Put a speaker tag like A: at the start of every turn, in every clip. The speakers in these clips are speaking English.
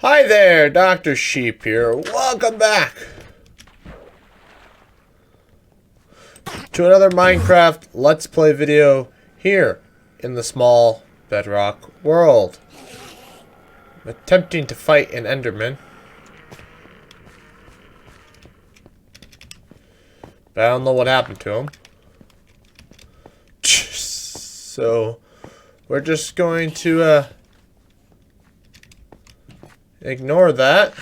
A: Hi there, Dr. Sheep here. Welcome back to another Minecraft Let's Play video here in the small Bedrock world. I'm attempting to fight an Enderman, but I don't know what happened to him. So we're just going to ignore that.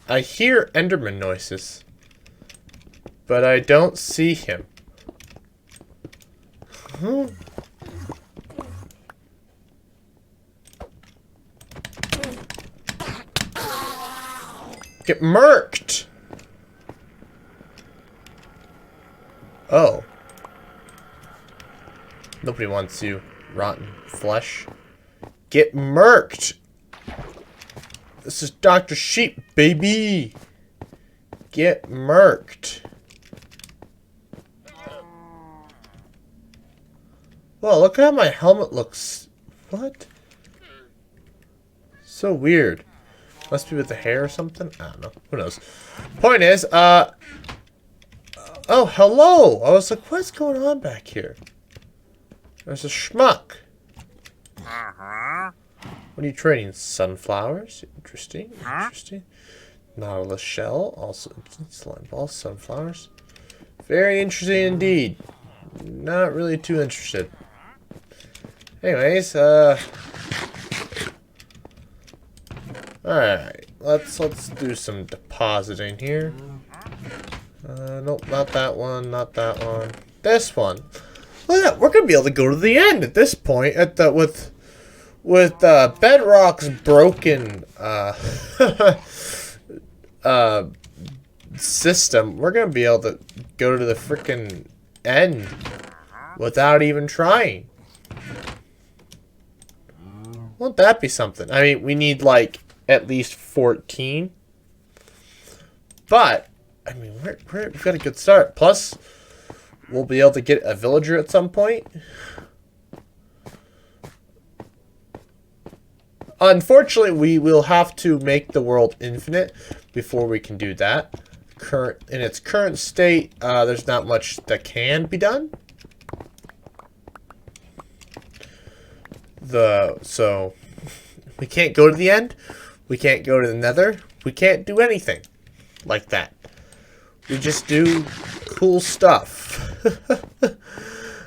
A: I hear Enderman noises, but I don't see him. Huh? Get murked! Oh. Nobody wants you. Rotten flesh. Get murked! This is Dr. Sheep, baby! Get murked. Whoa, look at how my helmet looks. What? So weird. Must be with the hair or something? I don't know. Who knows? Point is, oh, hello! I was like, what's going on back here? There's a schmuck. What are you trading? Sunflowers? Interesting. Interesting. Nautilus shell. Also, slime balls. Sunflowers. Very interesting indeed. Not really too interested. Anyways, alright. Let's do some depositing here. Nope, not that one. Not that one. This one. Look at that, we're gonna be able to go to the end at this point. At the with Bedrock's broken system, we're gonna be able to go to the frickin' end without even trying. Won't that be something? I mean, we need like at least 14, but I mean, we've got a good start. Plus, we'll be able to get a villager at some point. Unfortunately, we will have to make the world infinite before we can do that. In its current state, there's not much that can be done. So we can't go to the end. We can't go to the nether. We can't do anything like that. We just do cool stuff.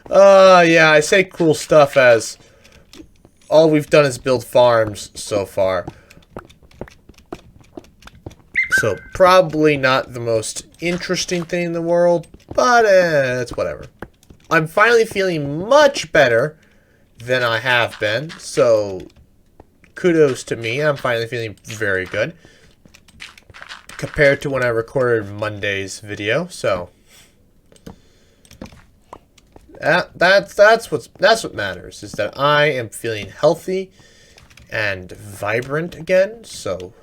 A: Yeah, I say cool stuff as all we've done is build farms so far. So probably not the most interesting thing in the world, but it's whatever. I'm finally feeling much better than I have been, so kudos to me. I'm finally feeling very good compared to when I recorded Monday's video. So that's what matters, is that I am feeling healthy and vibrant again. So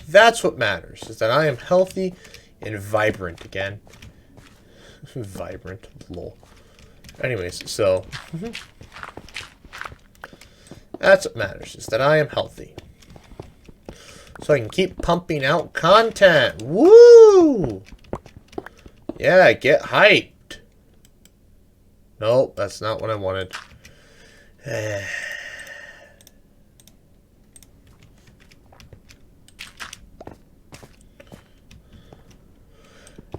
A: that's what matters, is that I am healthy and vibrant again. Vibrant, lol. Anyways, so that's what matters, is that I am healthy, so I can keep pumping out content. Woo! Yeah, get hyped. Nope, that's not what I wanted.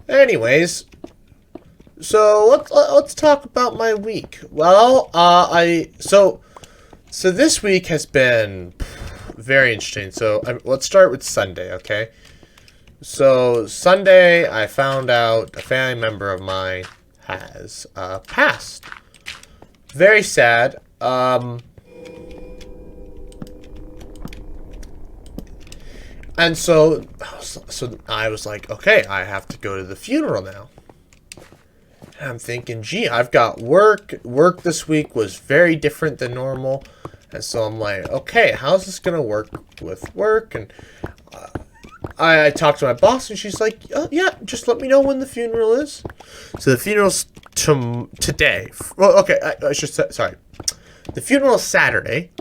A: Anyways, so let's talk about my week. Well, so this week has been very interesting. So let's start with Sunday, okay? So Sunday, I found out a family member of mine has passed. Very sad. And so I was like, okay, I have to go to the funeral now. And I'm thinking, gee, I've got work. Work this week was very different than normal. And so I'm like, okay, how's this going to work with work? And I talked to my boss, and she's like, oh, yeah, just let me know when the funeral is. So the funeral's today. Well, okay, I should say, sorry. The funeral is Saturday.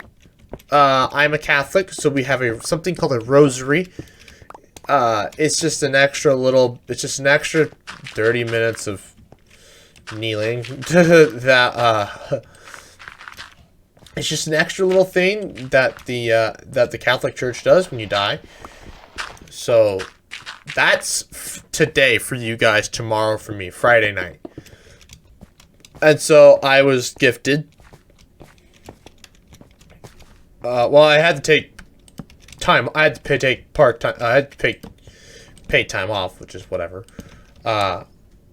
A: I'm a Catholic, so we have something called a rosary. It's just an extra 30 minutes of kneeling that it's just an extra little thing that the Catholic Church does when you die. So that's today for you guys, tomorrow for me, Friday night. And so I was gifted. Well, I had to take time. I had to take part-time. I had to pay time off, which is whatever. I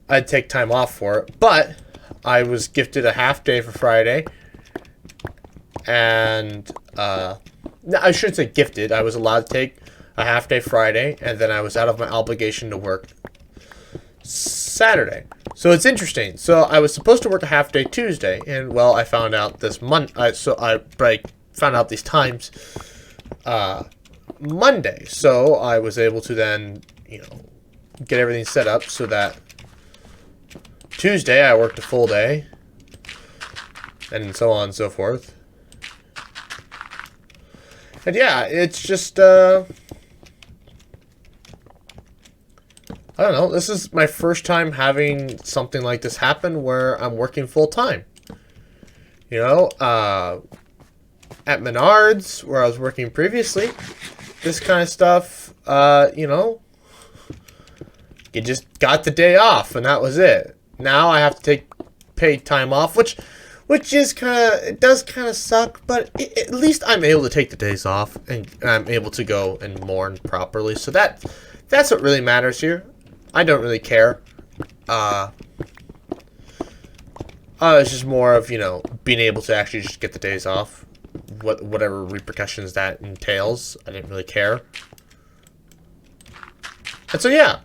A: had to take time off for it, but I was gifted a half day for Friday. And no, I shouldn't say gifted. I was allowed to take a half day Friday, and then I was out of my obligation to work Saturday. So it's interesting. So I was supposed to work a half day Tuesday, and well, I found out this Monday. So I found out these times Monday. So I was able to then, get everything set up so that Tuesday I worked a full day, and so on and so forth. And yeah, it's just, I don't know, this is my first time having something like this happen where I'm working full time. At Menards, where I was working previously, this kind of stuff, you just got the day off, and that was it. Now I have to take paid time off, which is it does kind of suck, but at least I'm able to take the days off, and I'm able to go and mourn properly. So that's what really matters here. I don't really care. It's just more of, being able to actually just get the days off. Whatever repercussions that entails, I didn't really care. And so, yeah.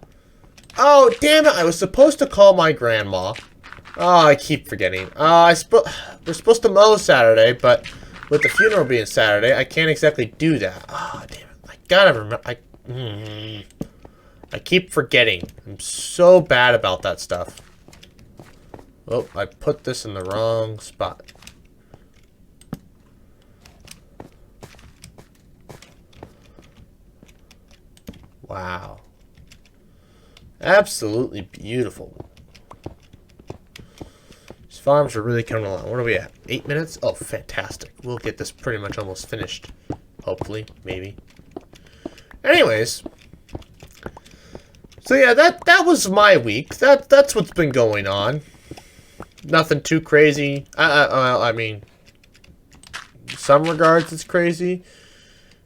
A: Oh, damn it, I was supposed to call my grandma. Oh, I keep forgetting. We're supposed to mow Saturday, but with the funeral being Saturday, I can't exactly do that. Oh, damn it. I gotta remember. I keep forgetting. I'm so bad about that stuff. Oh, I put this in the wrong spot. Wow. Absolutely beautiful. These farms are really coming along. What are we at? 8 minutes? Oh, fantastic. We'll get this pretty much almost finished. Hopefully. Maybe. Anyways. So yeah, that was my week. That's what's been going on. Nothing too crazy. Well, I mean, in some regards it's crazy.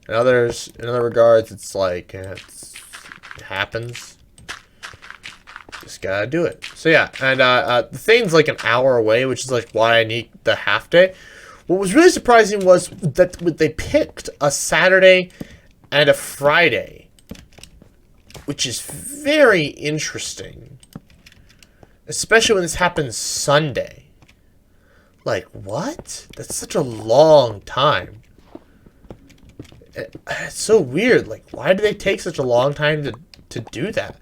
A: In other regards, it's like it happens. Just gotta do it. So yeah, and the thing's like an hour away, which is like why I need the half day. What was really surprising was that they picked a Saturday and a Friday, which is very interesting. Especially when this happens Sunday. Like, what? That's such a long time. It's so weird. Like, why do they take such a long time to do that?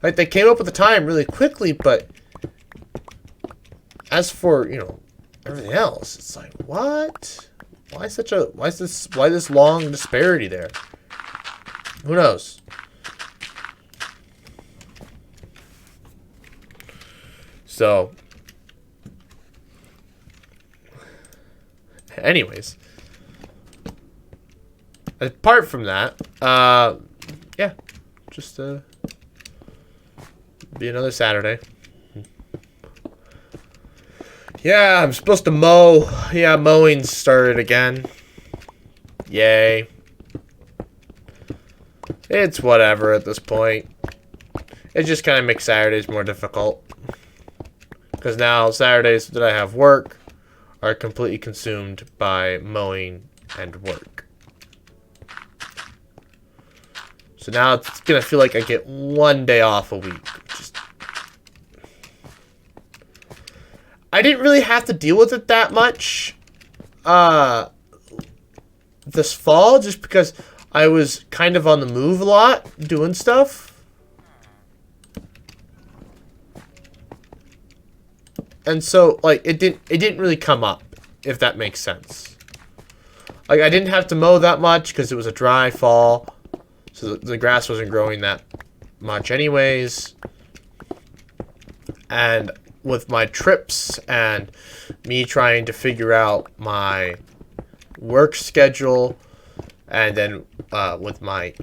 A: Like, they came up with the time really quickly, but as for, everything else, it's like, what? Why this long disparity there? Who knows? So, anyways, apart from that, yeah, just be another Saturday. Yeah, I'm supposed to mow. Yeah, mowing started again. Yay. It's whatever at this point. It just kind of makes Saturdays more difficult. Because now Saturdays that I have work are completely consumed by mowing and work. So now it's going to feel like I get one day off a week. I didn't really have to deal with it that much this fall, just because I was kind of on the move a lot, doing stuff. and so like it didn't really come up, if that makes sense. Like I didn't have to mow that much because it was a dry fall, so the grass wasn't growing that much anyways. And with my trips and me trying to figure out my work schedule, and then with my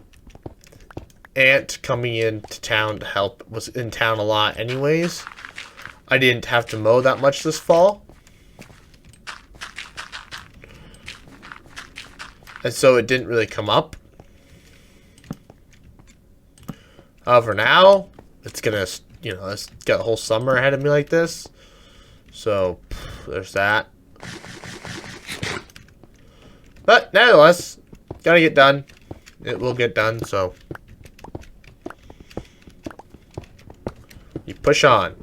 A: aunt coming into town to help, was in town a lot anyways, I didn't have to mow that much this fall. And so it didn't really come up. However, now it's gonna, you know, it's got a whole summer ahead of me like this. So there's that. But nevertheless, gotta get done. It will get done, so you push on.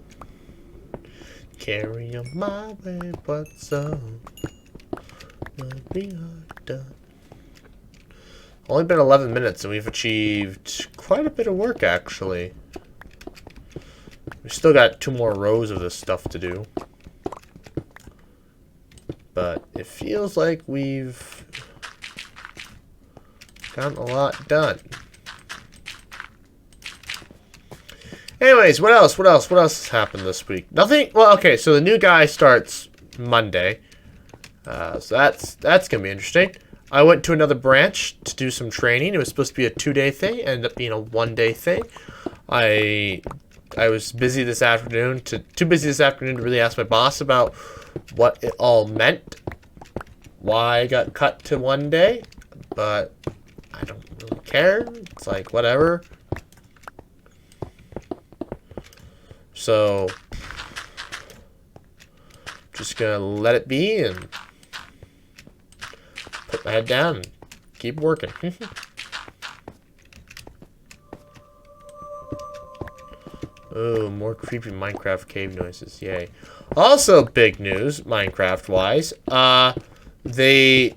A: Carry on my way, but so we are done. Only been 11 minutes and we've achieved quite a bit of work, actually. We still got 2 more rows of this stuff to do. But it feels like we've gotten a lot done. Anyways, what else? What else has happened this week? Nothing. Well, okay, so the new guy starts Monday. So that's going to be interesting. I went to another branch to do some training. It was supposed to be a 2-day thing. It ended up being a 1-day thing. I was busy this afternoon, too busy this afternoon to really ask my boss about what it all meant, why I got cut to 1 day, but I don't really care. It's like, whatever. So, just gonna let it be and put my head down and keep working. Oh, more creepy Minecraft cave noises. Yay. Also big news, Minecraft-wise. They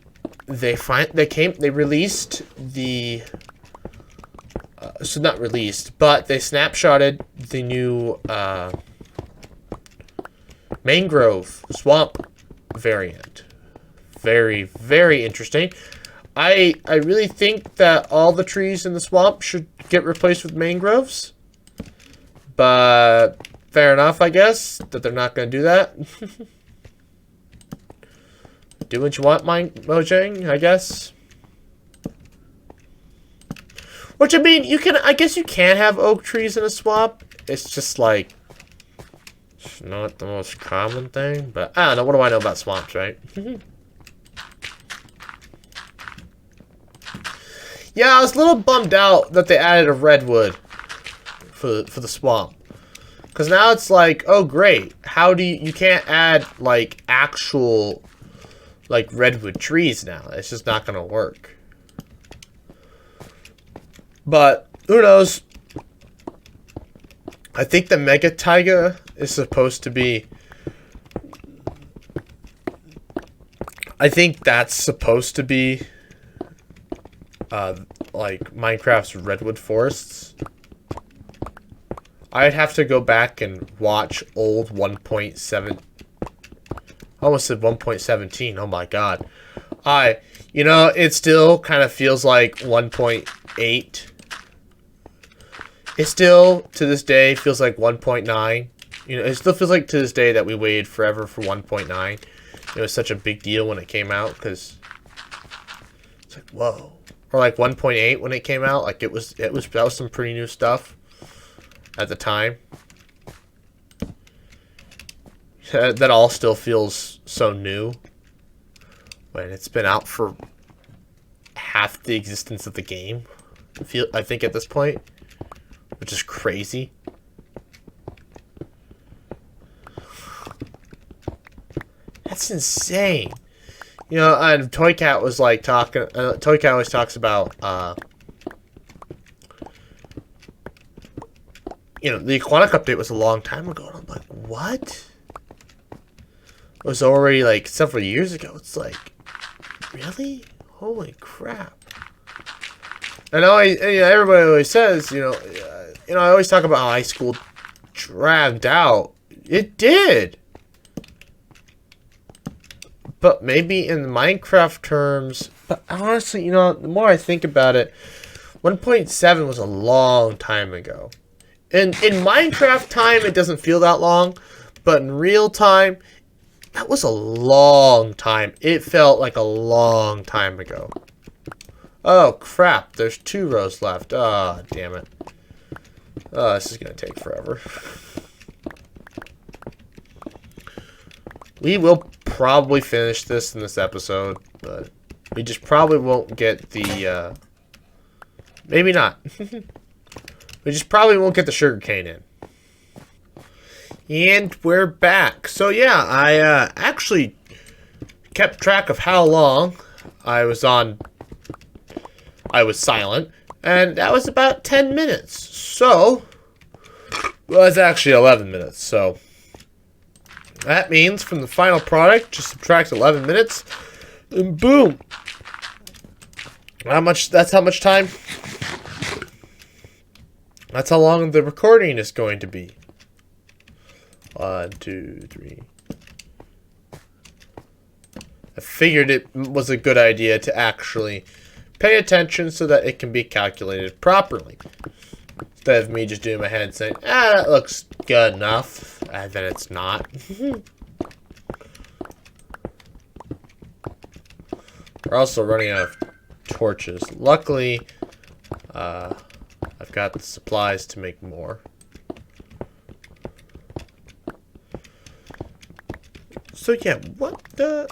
A: released the so not released, but they snapshotted the new mangrove swamp variant. Very, very interesting. I really think that all the trees in the swamp should get replaced with mangroves. But fair enough, I guess, that they're not going to do that. Do what you want, Mojang, I guess. Which, I mean, I guess you can have oak trees in a swamp. It's just like, it's not the most common thing. But I don't know, what do I know about swamps, right? Yeah, I was a little bummed out that they added a redwood for the swamp. Because now it's like, oh great, how do you can't add like actual like redwood trees now. It's just not going to work. But who knows? I think the mega taiga is supposed to be, I think that's supposed to be like Minecraft's redwood forests. I'd have to go back and watch old 1.7. I almost said 1.17. Oh my god. You know, it still kind of feels like 1.8. It still, to this day, feels like 1.9. You know, it still feels like to this day that we waited forever for 1.9. It was such a big deal when it came out, because it's like, whoa. Or like 1.8 when it came out. Like that was some pretty new stuff at the time. That all still feels so new when it's been out for half the existence of the game. I think at this point, which is crazy. That's insane. You know, and Toy Cat was like talking. Toy Cat always talks about, you know, the Aquatic update was a long time ago, and I'm like, what? It was already like several years ago. It's like, really? Holy crap! And everybody always says, you know, I always talk about how high school dragged out. It did. but maybe in Minecraft terms. But honestly, the more I think about it, 1.7 was a long time ago. And in Minecraft time, it doesn't feel that long, but in real time, that was a long time. It felt like a long time ago. Oh, crap. There's 2 rows left. Oh, damn it. Oh, this is going to take forever. We will probably finish this in this episode, but we just probably won't get the, maybe not. We just probably won't get the sugarcane in. And we're back. So yeah, I actually kept track of how long I was silent, and that was about 10 minutes. So, well, it's actually 11 minutes. So that means from the final product, just subtract 11 minutes, and boom. That's how much time? That's how long the recording is going to be. 1, 2, 3. I figured it was a good idea to actually pay attention so that it can be calculated properly. Instead of me just doing my head saying, that looks good enough, and then it's not. We're also running out of torches. Luckily, I've got the supplies to make more. So yeah, what the...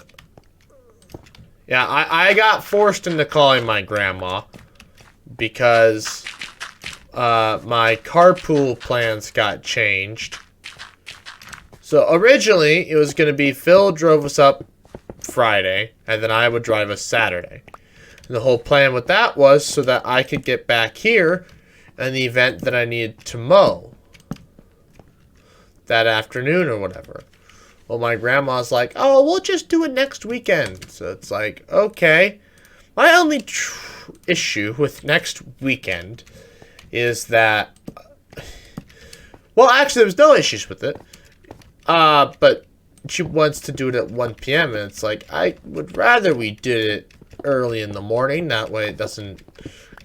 A: Yeah, I got forced into calling my grandma because my carpool plans got changed. So originally, it was going to be Phil drove us up Friday, and then I would drive us Saturday. And the whole plan with that was so that I could get back here in the event that I needed to mow that afternoon or whatever. Well, my grandma's like, oh, we'll just do it next weekend. So it's like, okay. My only issue with next weekend is that... Well, actually, there's no issues with it. But she wants to do it at 1 p.m. And it's like, I would rather we did it early in the morning. That way it doesn't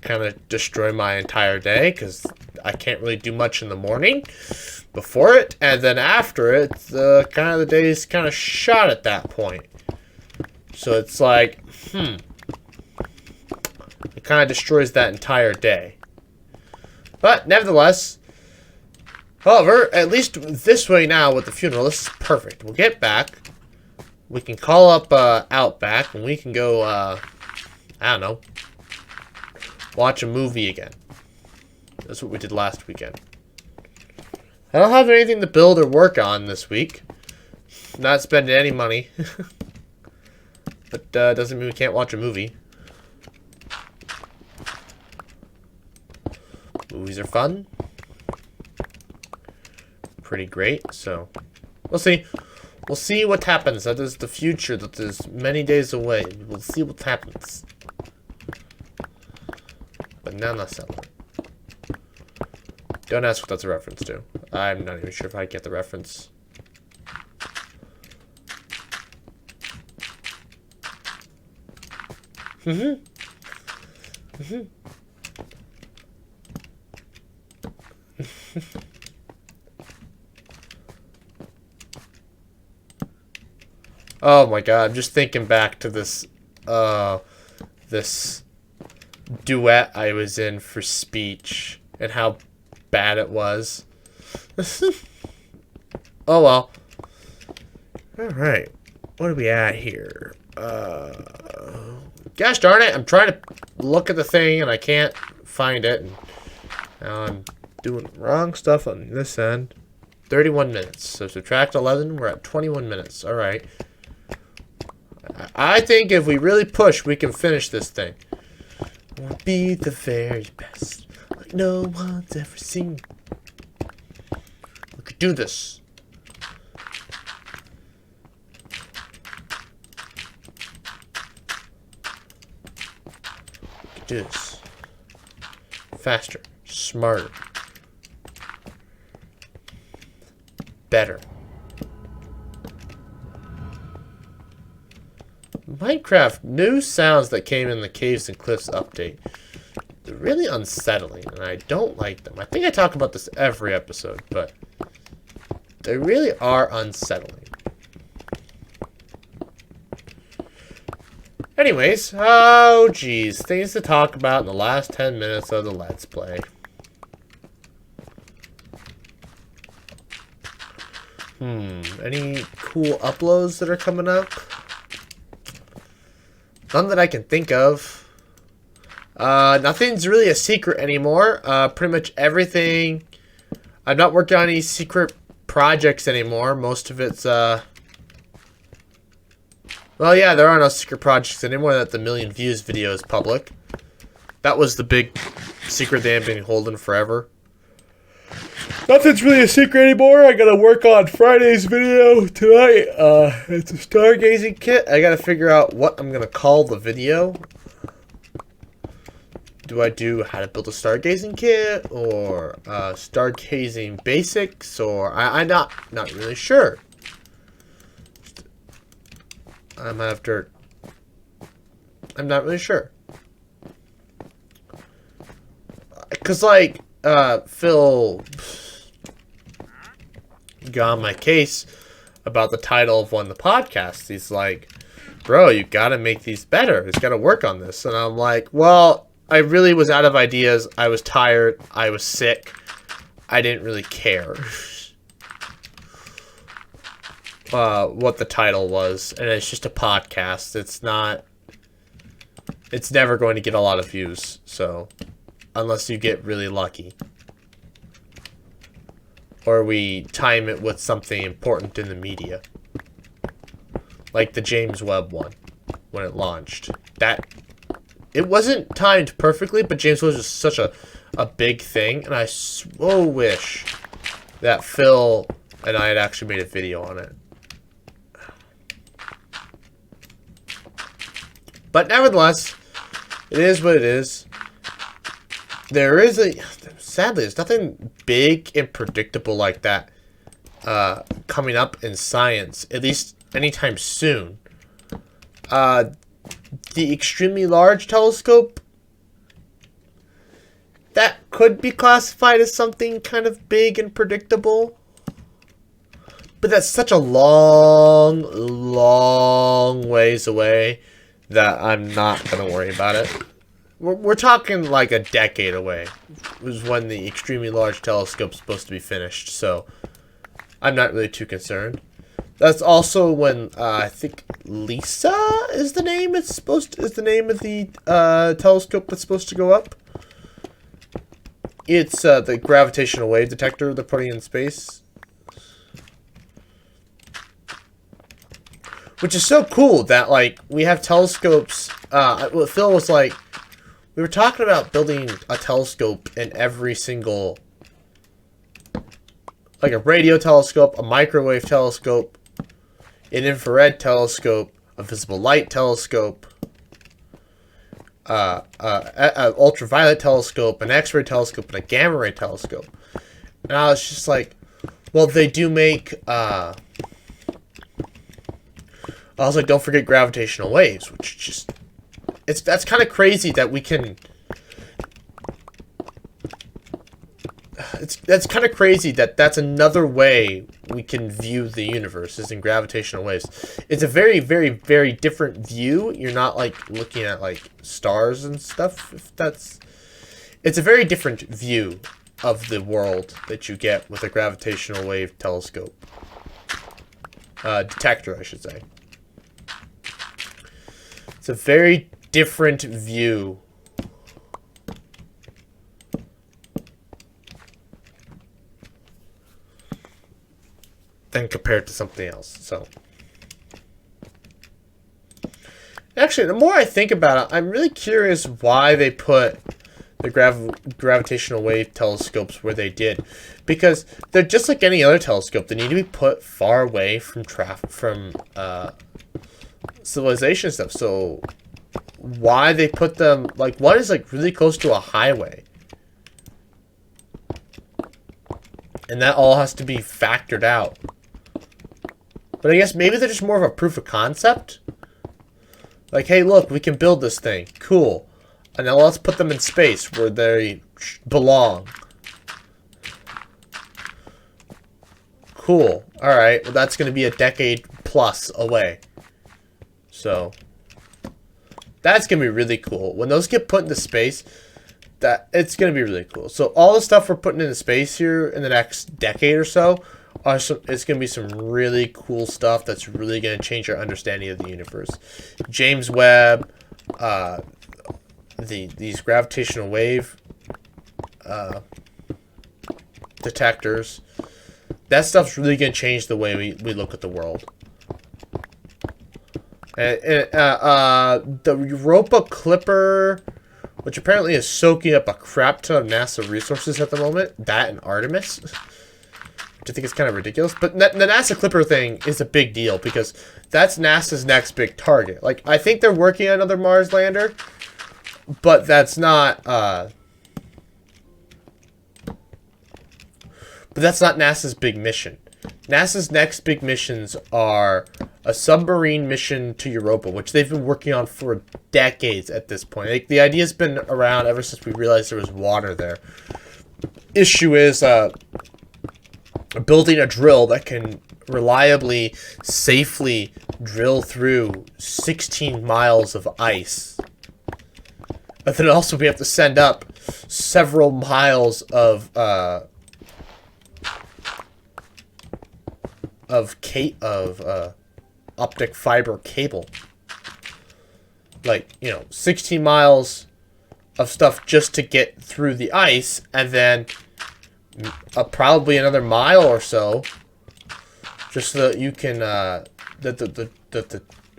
A: kind of destroy my entire day. Because I can't really do much in the morning before it, and then after it, kind of the day's kind of shot at that point. So it's like, it kind of destroys that entire day. But nevertheless, however, at least this way now with the funeral, this is perfect. We'll get back. We can call up Outback, and we can go, I don't know, watch a movie again. That's what we did last weekend. I don't have anything to build or work on this week. Not spending any money. But doesn't mean we can't watch a movie. Movies are fun. Pretty great, so we'll see. We'll see what happens. That is the future. That is many days away. We'll see what happens. Banana salad. Don't ask what that's a reference to. I'm not even sure if I get the reference. Oh my god, I'm just thinking back to this, this duet I was in for speech and how bad it was. Oh well. Alright. What are we at here? Gosh darn it, I'm trying to look at the thing and I can't find it. And now I'm doing wrong stuff on this end. 31 minutes. So subtract 11, we're at 21 minutes. Alright. I think if we really push, we can finish this thing. We'll be the very best, like no one's ever seen. We could do this. We could do this. Faster, smarter, better. Minecraft new sounds that came in the Caves and Cliffs update. They're really unsettling, and I don't like them. I think I talk about this every episode, but they really are unsettling. Anyways, oh geez, things to talk about in the last 10 minutes of the Let's Play. Any cool uploads that are coming up? None that I can think of. Nothing's really a secret anymore. Pretty much everything. I'm not working on any secret projects anymore. Most of it's, well, yeah, there are no secret projects anymore that the 1,000,000 views video is public. That was the big secret they have been holding forever. Nothing's really a secret anymore. I gotta work on Friday's video tonight. It's a stargazing kit. I gotta figure out what I'm gonna call the video. Do I do how to build a stargazing kit, or stargazing basics, or I'm not really sure. I'm not really sure. Cause like Phil got on my case about the title of one of the podcasts. He's like, bro, you gotta make these better. He's gotta work on this. And I'm like, well, I really was out of ideas. I was tired. I was sick. I didn't really care what the title was. And it's just a podcast. It's never going to get a lot of views. So, unless you get really lucky. Or we time it with something important in the media. Like the James Webb one, when it launched. It wasn't timed perfectly, but James Webb was such a big thing, and I so wish that Phil and I had actually made a video on it. But nevertheless, it is what it is. Sadly, there's nothing big and predictable like that coming up in science, at least anytime soon. The extremely large telescope, that could be classified as something kind of big and predictable. But that's such a long, long ways away that I'm not going to worry about it. We're talking like a decade away was when the extremely large telescope's supposed to be finished, so I'm not really too concerned. That's also when I think Lisa is the name of the telescope that's supposed to go up. It's the gravitational wave detector they're putting in space, which is so cool that like we have telescopes. Phil was like, we were talking about building a telescope in every single, like a radio telescope, a microwave telescope, an infrared telescope, a visible light telescope, an ultraviolet telescope, an X-ray telescope, and a gamma ray telescope. And I was just like, well, they do make, I was like, don't forget gravitational waves, which just, that's kind of crazy that we can, that's kind of crazy that that's another way we can view the universe is in gravitational waves. It's a very, very, very different view. You're not like looking at like stars and stuff. It's a very different view of the world that you get with a gravitational wave telescope. Detector, I should say. It's a very different view than compared to something else. So actually, the more I think about it, I'm really curious why they put the gravitational wave telescopes where they did, because they're just like any other telescope. They need to be put far away from civilization stuff. So why they put them, like, one is like really close to a highway, and that all has to be factored out. But I guess maybe they're just more of a proof of concept. Like, hey, look, we can build this thing. Cool. And now let's put them in space where they belong. Cool. Alright, well, that's going to be a decade plus away. So, that's going to be really cool. When those get put into space, it's going to be really cool. So, all the stuff we're putting into space here in the next decade or so, it's going to be some really cool stuff that's really going to change our understanding of the universe. James Webb, these gravitational wave detectors, that stuff's really going to change the way we look at the world. And the Europa Clipper, which apparently is soaking up a crap ton of NASA resources at the moment, that and Artemis, which I think is kind of ridiculous. But the NASA Clipper thing is a big deal because that's NASA's next big target. Like, I think they're working on another Mars lander, but that's not NASA's big mission. NASA's next big missions are a submarine mission to Europa, which they've been working on for decades at this point. Like, the idea's been around ever since we realized there was water there. Issue is building a drill that can reliably, safely drill through 16 miles of ice. But then also we have to send up several miles of optic fiber cable. Like, 16 miles of stuff just to get through the ice, and then probably another mile or so just so that you can and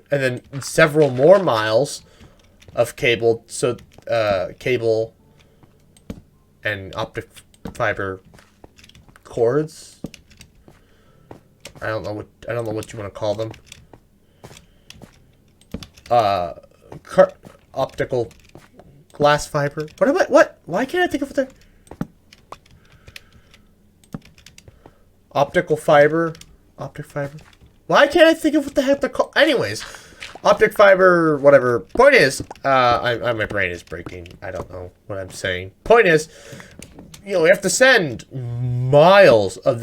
A: then several more miles of cable, so cable and optic fiber cords. I don't know what you want to call them. Optical glass fiber. What? Why can't I think of the optic fiber? Why can't I think of what the heck they're called? Anyways, optic fiber, whatever. Point is, my brain is breaking. I don't know what I'm saying. Point is, we have to send miles of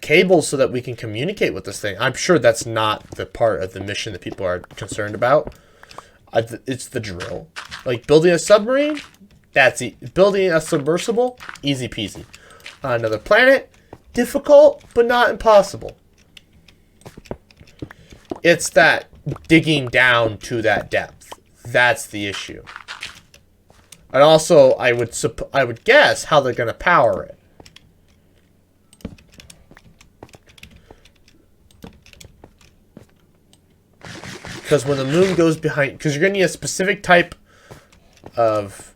A: cables so that we can communicate with this thing. I'm sure that's not the part of the mission that people are concerned about. It's the drill. Like, building a submarine, building a submersible, easy peasy. Another planet, difficult, but not impossible. It's that digging down to that depth. That's the issue. And also, I would guess how they're going to power it. Because when the moon goes behind, because you're going to need a specific type of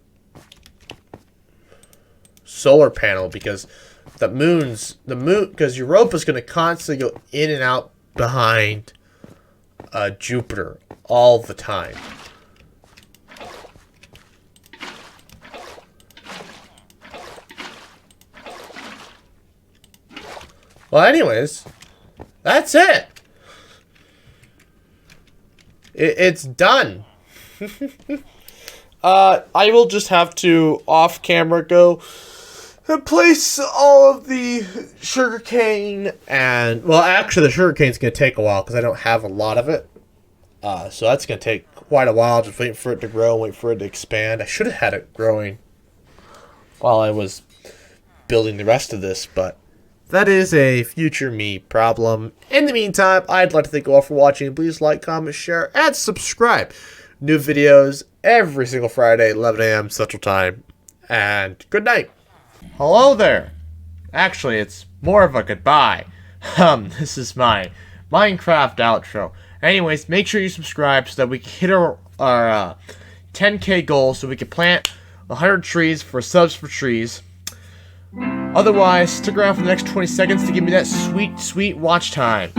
A: solar panel, because because Europa's going to constantly go in and out behind Jupiter all the time. Well, anyways, that's it. It's done. I will just have to, off camera, go and place all of the sugarcane and... Well, actually, the sugarcane's going to take a while because I don't have a lot of it. So that's going to take quite a while, just waiting for it to grow, wait for it to expand. I should have had it growing while I was building the rest of this, but that is a future me problem. In the meantime, I'd like to thank you all for watching. Please like, comment, share, and subscribe. New videos every single Friday, 11 a.m. Central Time. And good night. Hello there. Actually, it's more of a goodbye. This is my Minecraft outro. Anyways, make sure you subscribe so that we can hit our 10K goal, so we can plant 100 trees for subs for trees. Otherwise, stick around for the next 20 seconds to give me that sweet, sweet watch time.